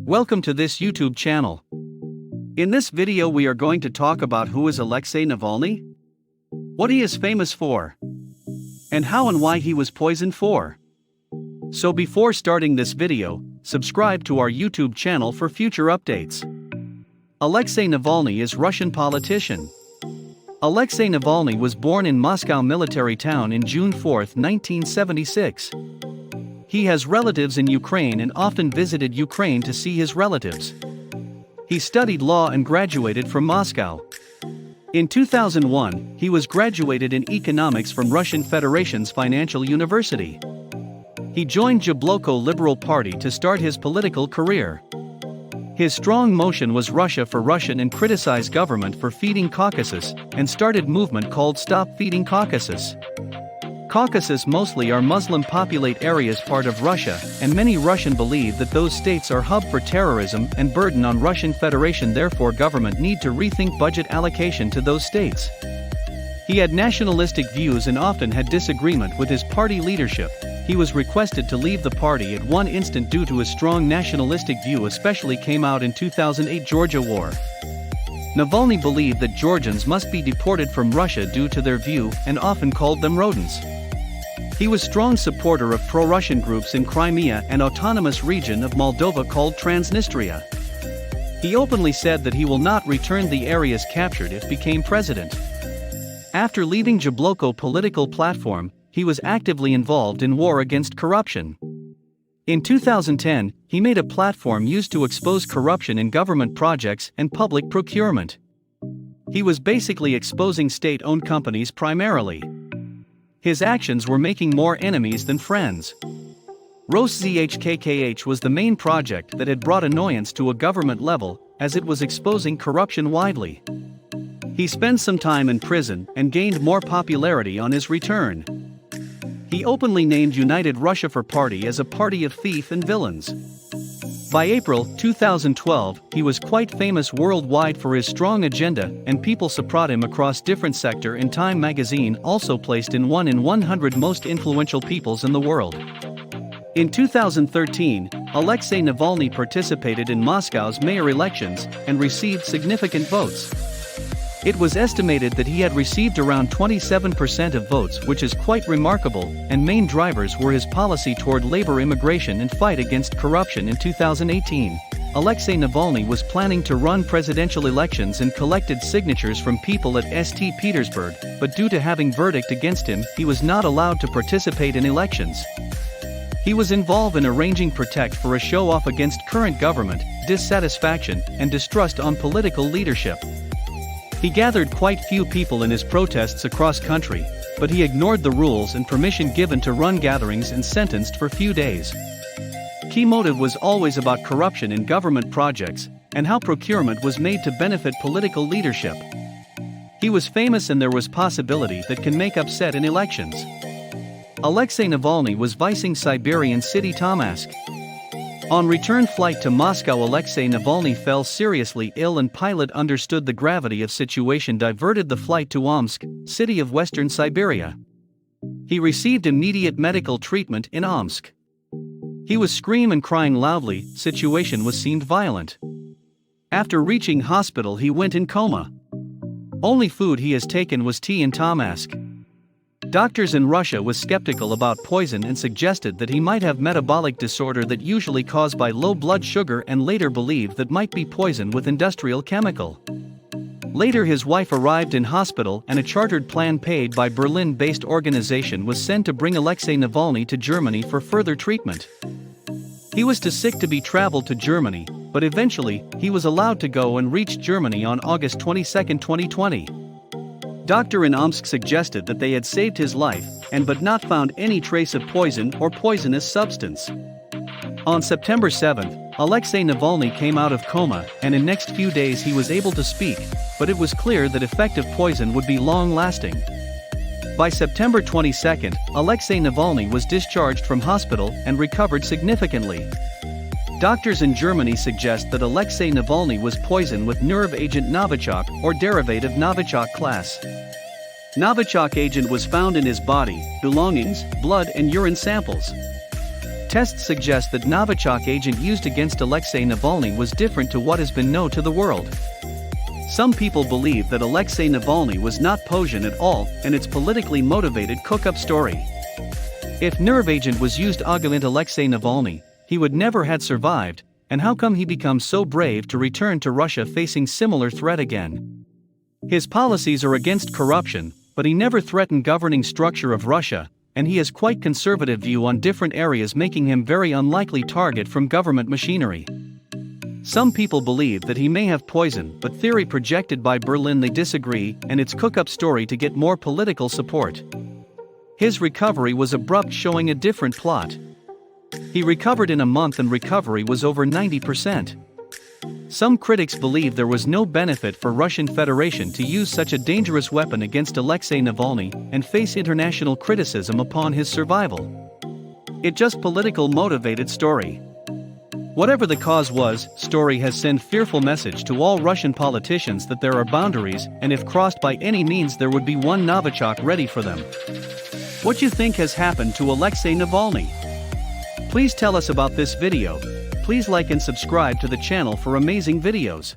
Welcome to this YouTube channel. In this video we are going to talk about who is Alexei Navalny, what he is famous for, and how and why he was poisoned for. So before starting this video, subscribe to our YouTube channel for future updates. Alexei Navalny is Russian politician. Alexei Navalny was born in Moscow military town in June 4, 1976. He has relatives in Ukraine and often visited Ukraine to see his relatives. He studied law and graduated from Moscow. In 2001, he was graduated in economics from Russian Federation's Financial University. He joined Jabloko Liberal Party to start his political career. His strong motion was Russia for Russian and criticized government for feeding Caucasus, and started movement called Stop Feeding Caucasus. Caucasus mostly are Muslim populate areas part of Russia, and many Russian believe that those states are hub for terrorism and burden on Russian Federation, therefore government need to rethink budget allocation to those states. He had nationalistic views and often had disagreement with his party leadership. He was requested to leave the party at one instant due to his strong nationalistic view, especially came out in 2008 Georgia war. Navalny believed that Georgians must be deported from Russia due to their view and often called them rodents. He was strong supporter of pro-Russian groups in Crimea and autonomous region of Moldova called Transnistria. He openly said that he will not return the areas captured if became president. After leaving Jabloko political platform, he was actively involved in war against corruption. In 2010, he made a platform used to expose corruption in government projects and public procurement. He was basically exposing state-owned companies primarily. His actions were making more enemies than friends. RosZhKKH was the main project that had brought annoyance to a government level, as it was exposing corruption widely. He spent some time in prison and gained more popularity on his return. He openly named United Russia for Party as a party of thief and villains. By April 2012, he was quite famous worldwide for his strong agenda, and people support him across different sector, and Time magazine also placed in 100 most influential peoples in the world. In 2013, Alexei Navalny participated in Moscow's mayor elections and received significant votes. It was estimated that he had received around 27% of votes, which is quite remarkable, and main drivers were his policy toward labor immigration and fight against corruption. In 2018, Alexei Navalny was planning to run presidential elections and collected signatures from people at St. Petersburg, but due to having verdict against him, he was not allowed to participate in elections. He was involved in arranging protect for a show-off against current government, dissatisfaction, and distrust on political leadership. He gathered quite few people in his protests across country, but he ignored the rules and permission given to run gatherings and sentenced for few days. Key motive was always about corruption in government projects, and how procurement was made to benefit political leadership. He was famous and there was possibility that can make upset in elections. Alexei Navalny was vising Siberian city Tomsk. On return flight to Moscow, Alexei Navalny fell seriously ill and pilot understood the gravity of situation, diverted the flight to Omsk, city of western Siberia. He received immediate medical treatment in Omsk. He was screaming and crying loudly, situation was seemed violent. After reaching hospital he went in coma. Only food he has taken was tea in Tomsk. Doctors in Russia was skeptical about poison and suggested that he might have metabolic disorder that usually caused by low blood sugar, and later believed that might be poison with industrial chemical. Later his wife arrived in hospital and a chartered plane paid by Berlin-based organization was sent to bring Alexei Navalny to Germany for further treatment. He was too sick to be traveled to Germany, but eventually, he was allowed to go and reached Germany on August 22, 2020. Doctor in Omsk suggested that they had saved his life, but not found any trace of poison or poisonous substance. On September 7, Alexei Navalny came out of coma, and in next few days he was able to speak, but it was clear that effective poison would be long-lasting. By September 22, Alexei Navalny was discharged from hospital and recovered significantly. Doctors in Germany suggest that Alexei Navalny was poisoned with nerve agent Novichok or derivative Novichok class. Novichok agent was found in his body, belongings, blood and urine samples. Tests suggest that Novichok agent used against Alexei Navalny was different to what has been known to the world. Some people believe that Alexei Navalny was not Posian at all and it's politically motivated cook-up story. If nerve agent was used against Alexei Navalny, he would never had survived, and how come he becomes so brave to return to Russia facing similar threat again? His policies are against corruption, but he never threatened governing structure of Russia, and he has quite conservative view on different areas making him very unlikely target from government machinery. Some people believe that he may have poison, but theory projected by Berlin they disagree and it's cook-up story to get more political support. His recovery was abrupt showing a different plot. He recovered in a month and recovery was over 90%. Some critics believe there was no benefit for Russian Federation to use such a dangerous weapon against Alexei Navalny and face international criticism upon his survival. It just political motivated story. Whatever the cause was, story has sent fearful message to all Russian politicians that there are boundaries and if crossed by any means there would be one Novichok ready for them. What you think has happened to Alexei Navalny? Please tell us about this video. Please like and subscribe to the channel for amazing videos.